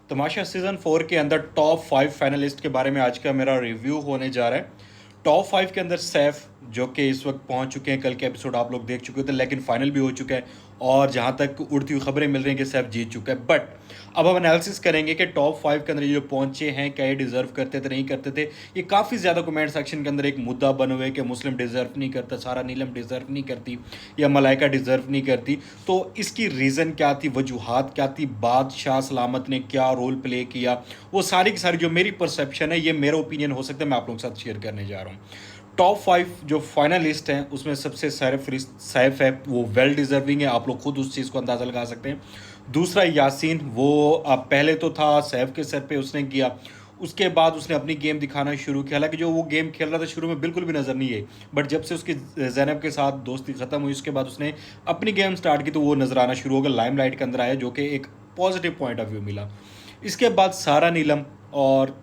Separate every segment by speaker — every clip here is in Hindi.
Speaker 1: तमाशा सीज़न 4 के अंदर टॉप 5 फाइनलिस्ट के बारे में आज का मेरा रिव्यू होने जा रहा है। टॉप 5 के अंदर सैफ जो कि इस वक्त पहुंच चुके हैं, कल के एपिसोड आप लोग देख चुके थे, लेकिन फाइनल भी हो चुका है और जहां तक उड़ती हुई खबरें मिल रही हैं कि सैफ जीत चुका है। बट अब हम एनालिसिस करेंगे कि टॉप 5 के अंदर ये जो पहुंचे हैं क्या ये डिजर्व करते थे, नहीं करते थे। ये काफ़ी ज़्यादा कमेंट सेक्शन के अंदर एक मुद्दा बने हुए कि मुस्लिम डिजर्व नहीं करता, सारा नीलम डिजर्व नहीं करती या मलाइका डिजर्व नहीं करती। तो इसकी रीज़न क्या थी, वजूहात क्या थी, बादशाह सलामत ने क्या रोल प्ले किया, वो सारी की सारी जो मेरी परसेप्शन है, ये मेरा ओपिनियन हो सकता है, मैं आप लोगों के साथ शेयर करने जा रहा हूँ। टॉप 5 जो फाइनलिस्ट हैं उसमें सबसे सैफ है, वो वेल डिजर्विंग है, आप लोग खुद उस चीज़ को अंदाज़ा लगा सकते हैं। दूसरा यासीन, वो पहले तो था सैफ के सर पे, उसने किया, उसके बाद उसने अपनी गेम दिखाना शुरू किया। हालांकि जो वो गेम खेल रहा था शुरू में बिल्कुल भी नज़र नहीं आई, बट जब से उसकी जैनब के साथ दोस्ती ख़त्म हुई उसके बाद उसने अपनी गेम स्टार्ट की तो वो नज़र आना शुरू हो गया, लाइमलाइट के अंदर आया, जो कि एक पॉजिटिव पॉइंट ऑफ व्यू मिला। इसके बाद सारा नीलम और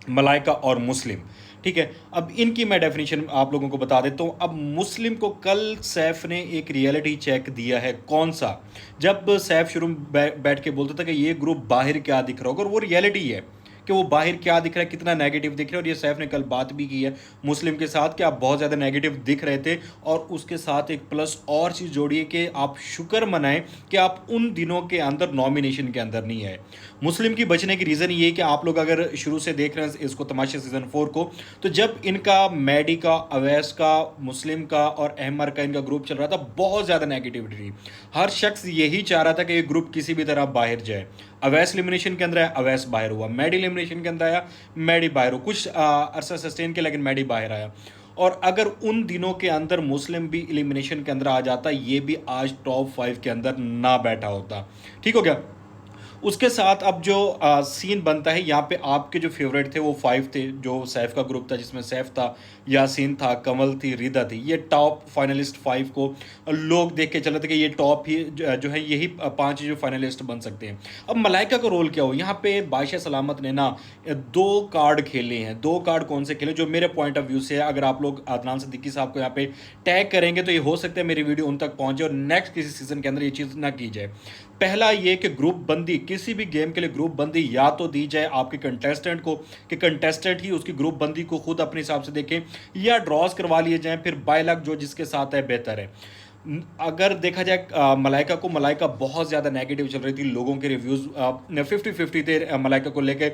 Speaker 1: मलाइका और मुस्लिम, ठीक है। अब इनकी मैं डेफिनेशन आप लोगों को बता देता हूँ। अब मुस्लिम को कल सैफ ने एक रियलिटी चेक दिया है, कौन सा, जब सैफ शुरू में बैठ के बोलता था कि ये ग्रुप बाहर क्या दिख रहा होगा, और वो रियलिटी है कि वो बाहर क्या दिख रहा है, कितना नेगेटिव दिख रहा है। और ये सैफ ने कल बात भी की है मुस्लिम के साथ कि आप बहुत ज़्यादा नेगेटिव दिख रहे थे, और उसके साथ एक प्लस और चीज़ जोड़िए कि आप शुक्र मनाएं कि आप उन दिनों के अंदर नॉमिनेशन के अंदर नहीं आए। मुस्लिम की बचने की रीज़न ये कि आप लोग अगर शुरू से देख रहे हैं इसको, तमाशा सीज़न 4 को, तो जब इनका मैडी का, अवैस का, मुस्लिम का और अहमर का इनका ग्रुप चल रहा था, बहुत ज़्यादा नेगेटिविटी थी। हर शख्स यही चाह रहा था कि ये ग्रुप किसी भी तरह बाहर जाए। अवैस एलिमिनेशन के अंदर आया, अवैस बाहर हुआ, मैडी एलिमिनेशन के अंदर आया, मैडी बाहर हुआ, कुछ अरसा सस्टेन के, लेकिन मैडी बाहर आया। और अगर उन दिनों के अंदर मुस्लिम भी एलिमिनेशन के अंदर आ जाता, ये भी आज टॉप 5 के अंदर ना बैठा होता। ठीक हो गया। उसके साथ अब जो सीन बनता है यहाँ पे, आपके जो फेवरेट थे वो 5 थे, जो सैफ का ग्रुप था जिसमें सैफ था, यासीन था, कमल थी, रिदा थी। ये टॉप फाइनलिस्ट 5 को लोग देख के चले थे कि ये टॉप ही जो है, यही 5 जो फाइनलिस्ट बन सकते हैं। अब मलाइका का रोल क्या हो यहाँ पे, बादशाह सलामत ने ना 2 कार्ड खेले हैं। 2 कार्ड कौन से खेले जो मेरे पॉइंट ऑफ व्यू से है, अगर आप लोग अदनान सिद्दीकी साहब को यहाँ पे टैग करेंगे तो ये हो सकता है मेरी वीडियो उन तक पहुंचे और नेक्स्ट किसी सीजन के अंदर ये चीज़ ना की जाए। पहला ये कि ग्रुप बंदी, किसी भी गेम के लिए ग्रुप बंदी या तो दी जाए आपके कंटेस्टेंट को, कि कंटेस्टेंट ही उसकी ग्रुप बंदी को खुद अपने हिसाब से देखें, या ड्रॉज करवा लिए जाएं, फिर बाय लक जो जिसके साथ है बेहतर है। अगर देखा जाए मलाइका को, मलाइका बहुत ज़्यादा नेगेटिव चल रही थी, लोगों के रिव्यूज़ 50-50 थे मलाइका को लेके,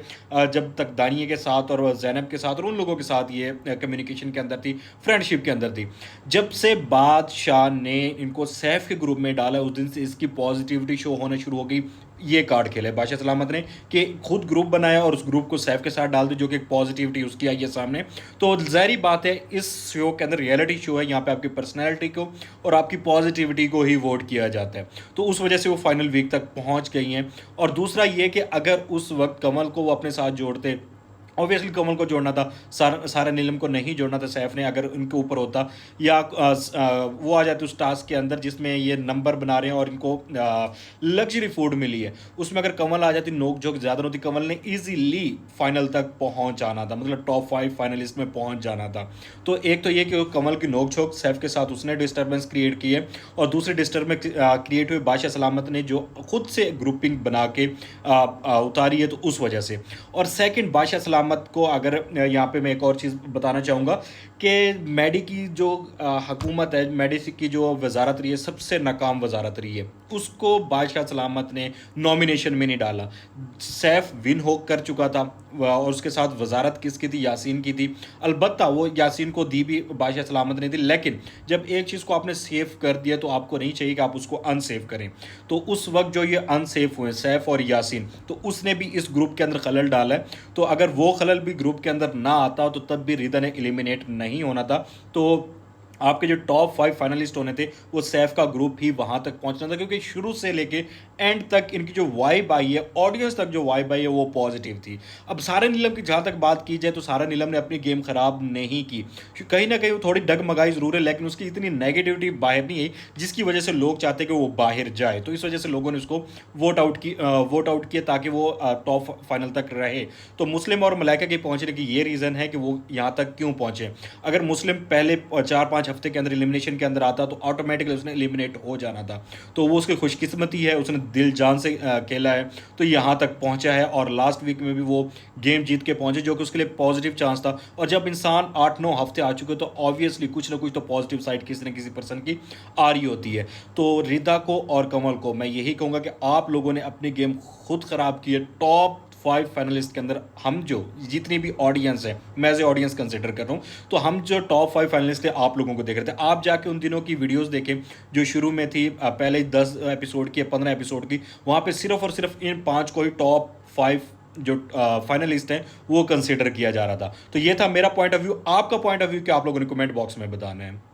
Speaker 1: जब तक दानिये के साथ और जैनब के साथ और उन लोगों के साथ ये कम्युनिकेशन के अंदर थी, फ्रेंडशिप के अंदर थी। जब से बादशाह ने इनको सैफ के ग्रुप में डाला, उस दिन से इसकी पॉजिटिविटी शो होना शुरू हो गई। ये कार्ड खेले बादशाह सलामत ने कि खुद ग्रुप बनाया और उस ग्रुप को सैफ के साथ डाल दी, जो कि एक पॉजिटिविटी उसकी आई है सामने। तो ज़ाहिर बात है इस शो के अंदर, रियलिटी शो है, यहाँ पे आपकी पर्सनैलिटी को और आपकी पॉजिटिविटी को ही वोट किया जाता है। तो उस वजह से वो फाइनल वीक तक पहुँच गई हैं। और दूसरा ये कि अगर उस वक्त कमल को वो अपने साथ जोड़ते, ऑब्वियसली कमल को जोड़ना था, सारा नीलम को नहीं जोड़ना था सैफ ने, अगर उनके ऊपर होता, या वो आ जाते उस टास्क के अंदर जिसमें ये नंबर बना रहे हैं और इनको लग्जरी फूड मिली है, उसमें अगर कमल आ जाती, नोक झोंक ज़्यादा होती, कमल ने ईजीली फाइनल तक पहुंच जाना था, मतलब टॉप 5 फाइनलिस्ट में पहुंच जाना था। तो एक तो ये कि कमल की नोक झोंक सैफ के साथ उसने डिस्टर्बेंस क्रिएट की है, और दूसरे डिस्टर्बेंस क्रिएट हुए बादशाह सलामत ने जो खुद से ग्रुपिंग बना के उतारी है, तो उस वजह से। और सेकंड, बादशाह सलामत को अगर यहाँ पे मैं एक और चीज़ बताना चाहूँगा कि मैडी की जो हुकूमत है, मैडी की जो वजारत रही है, सबसे नाकाम वजारत रही है, उसको बादशाह सलामत ने नॉमिनेशन में नहीं डाला। सैफ विन हो कर चुका था और उसके साथ वजारत किसकी थी, यासीन की थी। अलबत्ता वो यासीन को दी भी बादशाह सलामत ने थी, लेकिन जब एक चीज़ को आपने सेव कर दिया तो आपको नहीं चाहिए कि आप उसको अनसेव करें। तो उस वक्त जो ये अनसेफ हुए सैफ और यासीन, तो उसने भी इस ग्रुप के अंदर खलल डाला है। तो अगर वो खलल भी ग्रुप के अंदर ना आता तो तब भी रिदा ने एलिमिनेट नहीं होना था। तो आपके जो टॉप 5 फाइनलिस्ट होने थे वो सैफ का ग्रुप ही वहां तक पहुंचना था, क्योंकि शुरू से लेके एंड तक इनकी जो वाइब आई है, ऑडियंस तक जो वाइब आई है, वो पॉजिटिव थी। अब सारा नीलम की जहाँ तक बात की जाए तो सारा नीलम ने अपनी गेम खराब नहीं की, कहीं ना कहीं वो थोड़ी डगमगाई जरूर है, लेकिन उसकी इतनी नेगेटिविटी बाहर नहीं आई जिसकी वजह से लोग चाहते कि वो बाहर जाए। तो इस वजह से लोगों ने उसको वोट आउट किया ताकि वो टॉप फाइनल तक रहे। तो मुस्लिम और मलाइका के पहुंचने की ये रीज़न है कि वो यहाँ तक क्यों पहुंचे। अगर मुस्लिम पहले 4-5 4-5 हफ्ते के अंदर एलिमिनेशन के अंदर आता तो ऑटोमेटिकली उसने एलिमिनेट हो जाना था। तो वो उसकी खुशकिस्मती है, उसने दिल जान से खेला है तो यहाँ तक पहुँचा है, और लास्ट वीक में भी वो गेम जीत के पहुँचे, जो कि उसके लिए पॉजिटिव चांस था। और जब इंसान 8-9 हफ्ते आ चुके तो ऑब्वियसली कुछ ना कुछ तो पॉजिटिव साइड किसी न किसी पर्सन की आ रही होती है। तो रिदा को और कमल को मैं यही कहूँगा कि आप लोगों ने अपनी गेम खुद ख़राब की है। टॉप 5 फाइनलिस्ट के अंदर हम जो जितनी भी ऑडियंस है, मैं एज ए ऑडियंस कंसिडर कर रहा हूँ, तो हम जो टॉप 5 फाइनलिस्ट थे आप लोगों को देख रहे थे। आप जाके उन दिनों की वीडियोस देखें जो शुरू में थी, पहले 10 एपिसोड की, 15 एपिसोड की, वहाँ पे सिर्फ और सिर्फ इन 5 को ही टॉप 5 जो फाइनलिस्ट हैं वो कंसिडर किया जा रहा था। तो ये था मेरा पॉइंट ऑफ व्यू। आपका पॉइंट ऑफ व्यू क्या आप लोगों ने कमेंट बॉक्स में बताना है।